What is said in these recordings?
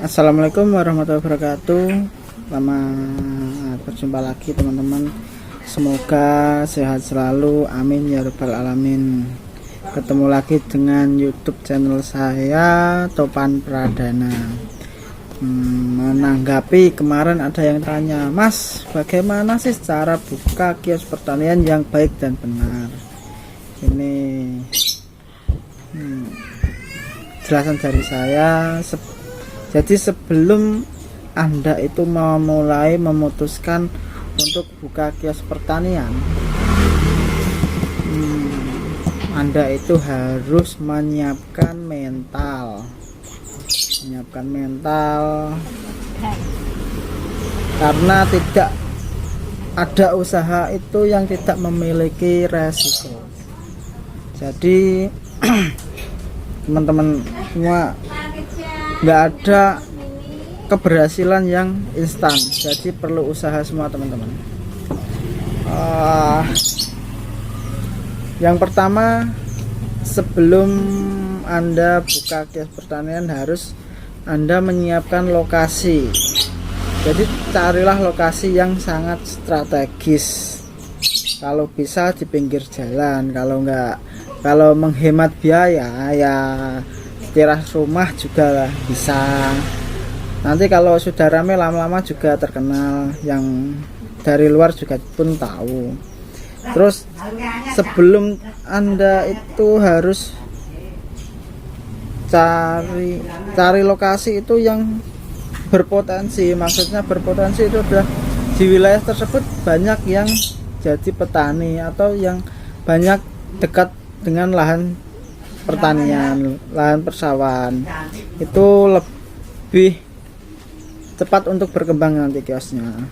Assalamualaikum warahmatullahi wabarakatuh. Selamat berjumpa lagi teman-teman. Semoga sehat selalu, amin ya rabbal alamin. Ketemu lagi dengan YouTube channel saya, Topan Pradana. Menanggapi kemarin ada yang tanya, Mas, bagaimana sih cara buka kios pertanian yang baik dan benar? Ini jelasan dari saya. Jadi sebelum Anda itu mulai memutuskan untuk buka kios pertanian, Anda itu harus menyiapkan mental, karena tidak ada usaha itu yang tidak memiliki resiko. Jadi teman-teman semua, nggak ada keberhasilan yang instan, jadi perlu usaha semua teman-teman. Yang pertama, sebelum Anda buka kios pertanian harus Anda menyiapkan lokasi. Jadi carilah lokasi yang sangat strategis, kalau bisa di pinggir jalan, kalau menghemat biaya ya teras rumah juga bisa. Nanti kalau sudah ramai lama-lama juga terkenal, yang dari luar juga pun tahu. Terus sebelum Anda itu harus cari lokasi itu yang berpotensi. Maksudnya berpotensi itu adalah di wilayah tersebut banyak yang jadi petani atau yang banyak dekat dengan lahan pertanian, lahan persawahan. Itu lebih cepat untuk berkembang nanti kiosnya.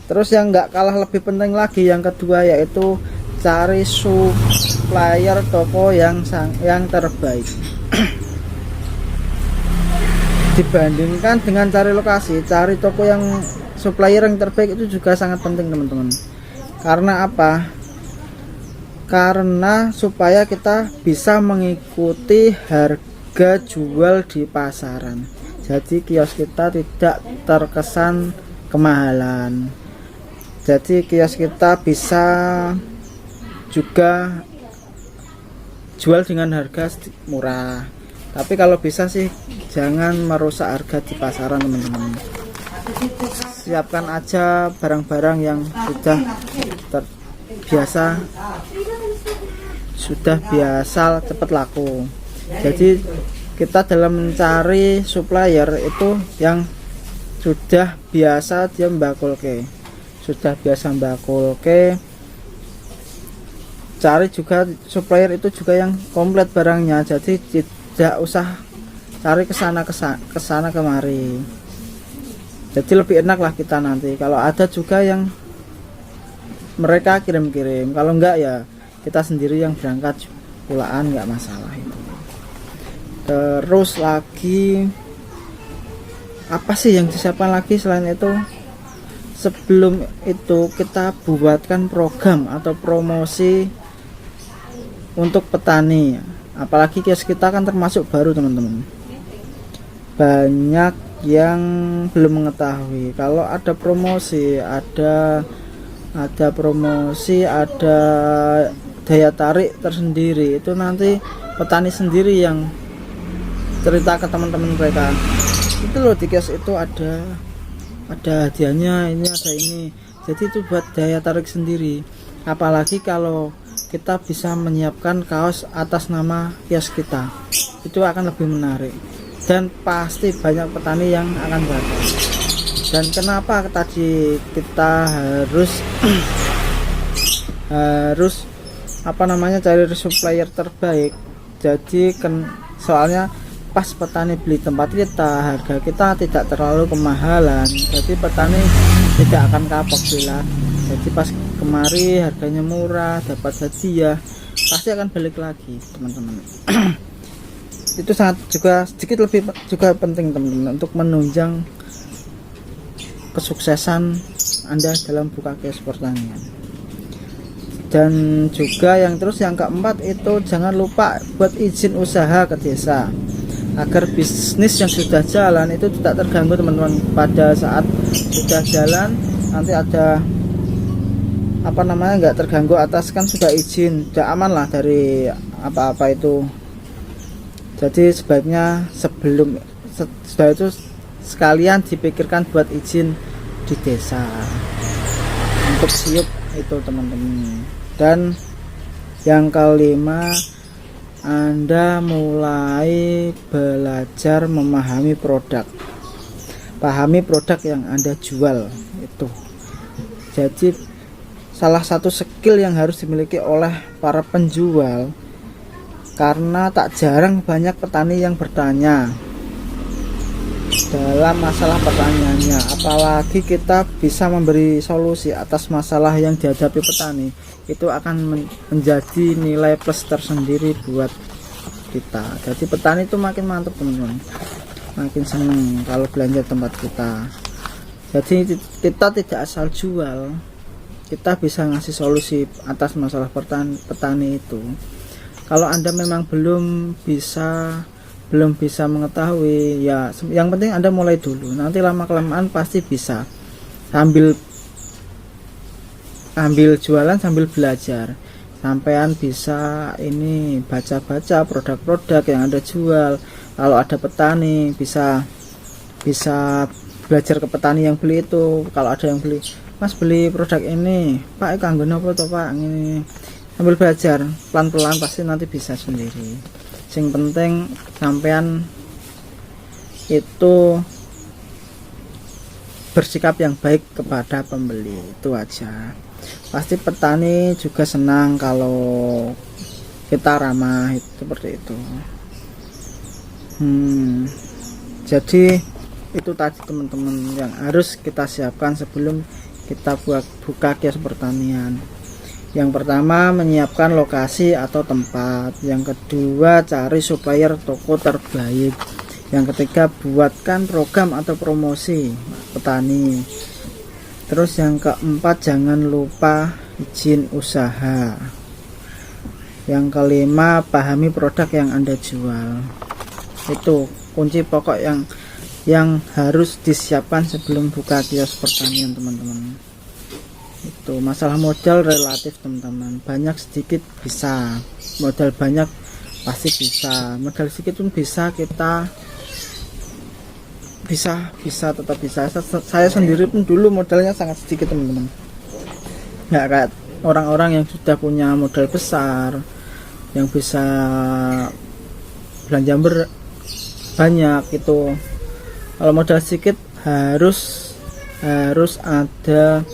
Terus yang nggak kalah lebih penting lagi, yang kedua, yaitu cari supplier toko yang terbaik. Dibandingkan dengan cari lokasi, cari toko yang supplier yang terbaik itu juga sangat penting teman-teman. Karena apa? Karena supaya kita bisa mengikuti harga jual di pasaran. Jadi kios kita tidak terkesan kemahalan. Jadi kios kita bisa juga jual dengan harga murah. Tapi kalau bisa sih jangan merusak harga di pasaran teman-teman. Siapkan aja barang-barang yang sudah biasa cepat laku. Jadi kita dalam mencari supplier itu yang sudah biasa dia mbakulke, cari juga supplier itu juga yang komplit barangnya, jadi tidak usah cari kesana kemari. Jadi lebih enak lah kita nanti kalau ada juga yang mereka kirim-kirim. Kalau enggak ya kita sendiri yang berangkat pulaan, nggak masalah itu. Terus lagi apa sih yang disiapkan lagi selain itu? Sebelum itu kita buatkan program atau promosi untuk petani. Apalagi kios kita kan termasuk baru teman-teman. Banyak yang belum mengetahui kalau ada promosi, ada daya tarik tersendiri. Itu nanti petani sendiri yang cerita ke teman-teman mereka, itu loh di kios itu ada hadiahnya, ini ada ini. Jadi itu buat daya tarik sendiri. Apalagi kalau kita bisa menyiapkan kaos atas nama kios kita, itu akan lebih menarik dan pasti banyak petani yang akan datang. Dan kenapa tadi kita harus cari supplier terbaik? Jadi soalnya pas petani beli tempat kita, harga kita tidak terlalu kemahalan, jadi petani tidak akan kapok bila. Jadi pas kemari harganya murah, dapat hadiah, pasti akan balik lagi teman-teman. Itu sangat juga sedikit lebih juga penting teman-teman untuk menunjang kesuksesan Anda dalam buka kios pertanian. Dan juga yang keempat itu jangan lupa buat izin usaha ke desa. agar bisnis yang sudah jalan itu tidak terganggu teman-teman. Pada saat sudah jalan nanti ada apa namanya, nggak terganggu, atas kan sudah izin, sudah aman lah dari apa-apa itu. Jadi sebaiknya sudah itu sekalian dipikirkan buat izin di desa untuk siup itu teman-teman. Dan yang kelima, Anda mulai belajar memahami produk, pahami produk yang Anda jual itu. Jadi salah satu skill yang harus dimiliki oleh para penjual, karena tak jarang banyak petani yang bertanya dalam masalah pertanyaannya, apalagi kita bisa memberi solusi atas masalah yang dihadapi petani, itu akan menjadi nilai plus tersendiri buat kita. Jadi petani itu makin mantap teman-teman, makin seneng kalau belanja tempat kita. Jadi kita tidak asal jual, kita bisa ngasih solusi atas masalah petani itu. Kalau Anda memang belum bisa mengetahui, ya yang penting Anda mulai dulu, nanti lama kelamaan pasti bisa, sambil jualan sambil belajar, sampean bisa ini baca-baca produk-produk yang Anda jual. Kalau ada petani bisa belajar ke petani yang beli itu. Kalau ada yang beli, Mas beli produk ini Pak, kanggo napa to Pak, ini sambil belajar pelan-pelan pasti nanti bisa sendiri. Yang penting sampean itu bersikap yang baik kepada pembeli, itu aja. Pasti petani juga senang kalau kita ramah, seperti itu. Jadi itu tadi teman-teman yang harus kita siapkan sebelum kita buka kios pertanian. Yang pertama, menyiapkan lokasi atau tempat. Yang kedua, cari supplier toko terbaik. Yang ketiga, buatkan program atau promosi petani. Terus yang keempat, jangan lupa izin usaha. Yang kelima, pahami produk yang Anda jual. Itu kunci pokok yang harus disiapkan sebelum buka kios pertanian teman-teman. Itu masalah modal relatif teman-teman, banyak sedikit bisa, modal banyak pasti bisa, modal sedikit pun bisa, kita bisa tetap bisa. Saya sendiri pun dulu modalnya sangat sedikit teman-teman, nggak kayak orang-orang yang sudah punya modal besar, yang bisa belanja banyak itu. Kalau modal sedikit harus ada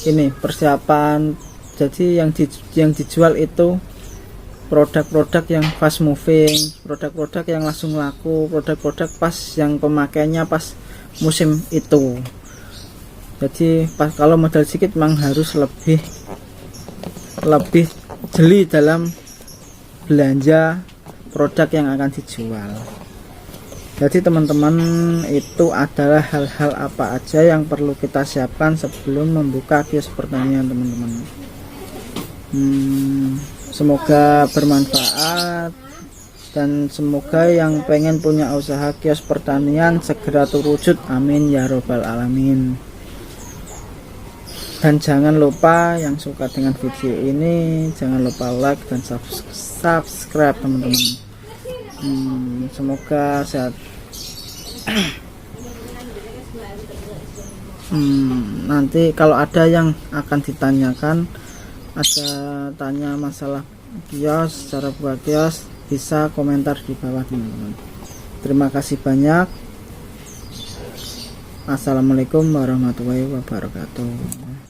ini persiapan. Jadi yang dijual itu produk-produk yang fast moving, produk-produk yang langsung laku, produk-produk pas yang pemakainya pas musim itu. Jadi kalau modal sedikit memang harus lebih jeli dalam belanja produk yang akan dijual. Jadi teman-teman, itu adalah hal-hal apa aja yang perlu kita siapkan sebelum membuka kios pertanian teman-teman. Semoga bermanfaat, dan semoga yang pengen punya usaha kios pertanian segera terwujud, amin ya robbal alamin. Dan jangan lupa yang suka dengan video ini, jangan lupa like dan subscribe teman-teman. Semoga sehat. Nanti kalau ada yang akan ditanyakan, ada tanya masalah kios, cara buat kios, bisa komentar di bawah teman-teman. Terima kasih banyak. Assalamualaikum warahmatullahi wabarakatuh.